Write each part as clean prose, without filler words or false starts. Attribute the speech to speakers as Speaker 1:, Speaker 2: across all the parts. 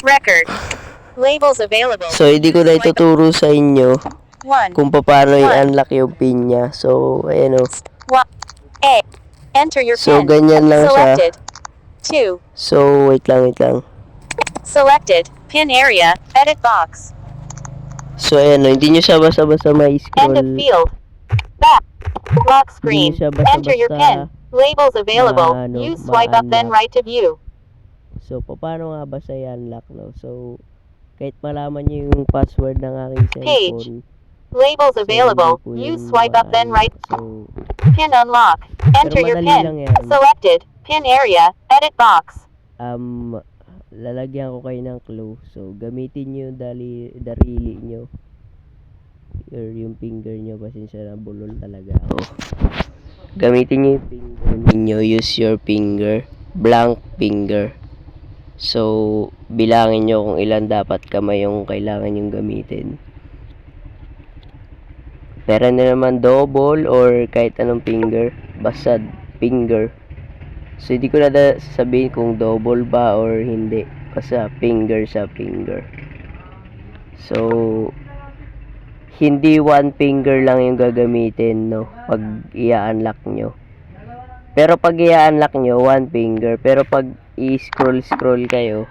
Speaker 1: Record. Labels available.
Speaker 2: So, hindi ko na ituturo sa inyo kung paano i-unlock yung pin niya. So, ayan o.
Speaker 1: A. Enter your
Speaker 2: So,
Speaker 1: pin.
Speaker 2: ganyan lang siya.
Speaker 1: Selected. 2.
Speaker 2: So, wait lang.
Speaker 1: Selected. Pin area. Edit box.
Speaker 2: So, ayan o. Hindi nyo siya basta-basta
Speaker 1: End of
Speaker 2: ma-scroll.
Speaker 1: field. Back. Lock screen.
Speaker 2: Hindi siya basta-basta
Speaker 1: Enter your pin. Labels available. Use swipe up then right to view.
Speaker 2: So, paano nga ba siya i-unlock, no? So, kahit malaman nyo yung password ng aking cellphone.
Speaker 1: Labels available. Use swipe up then right.
Speaker 2: So,
Speaker 1: pin unlock. Enter your
Speaker 2: madali lang
Speaker 1: pin.
Speaker 2: yan.
Speaker 1: Selected. Pin area. Edit box.
Speaker 2: Lalagyan ko kayo ng clue. So, gamitin nyo yung darili nyo. Or yung finger nyo. Pasensya na, bulol talaga ako. Gamitin nyo yung finger ninyo. Use your finger. Blank finger. So, bilangin nyo kung ilan dapat kamay yung kailangan yung gamitin. Meron na naman double or kahit anong finger. Basta finger. So, hindi ko na sabihin kung double ba or hindi. Basta finger sa finger. So, hindi one finger lang yung gagamitin, no? Pag i-unlock nyo. Pero pag i-unlock nyo, one finger. Pero pag i-scroll kayo.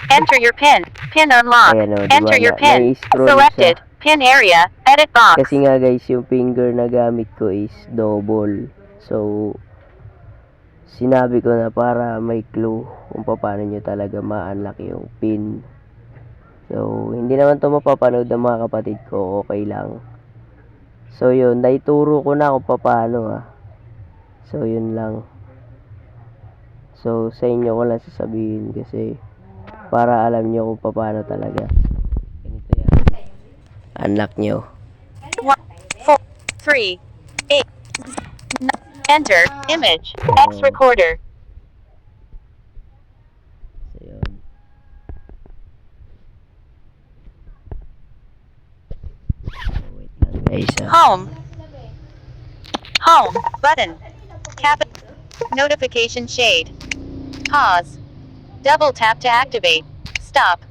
Speaker 1: Enter your pin. Pin unlock.
Speaker 2: Ayan, diba?
Speaker 1: Enter your pin. Selected.
Speaker 2: Siya.
Speaker 1: Pin area. Edit box.
Speaker 2: Kasi nga guys, yung finger na gamit ko is double. So, sinabi ko na para may clue kung paano nyo talaga ma-unlock yung pin. So, hindi naman to mapapanood ng mga kapatid ko. Okay lang. So, yun. Naituro ko na kung paano So, yun lang. So, sa inyo ko lang sasabihin kasi para alam nyo kung paano talaga. Ganito yan. Unlock nyo.
Speaker 1: 1, 4, 3, 8. Enter. Image. X recorder.
Speaker 2: So, yun. So, wait lang guys.
Speaker 1: Home. Home. Button. Notification shade. Pause. Double tap to activate. Stop.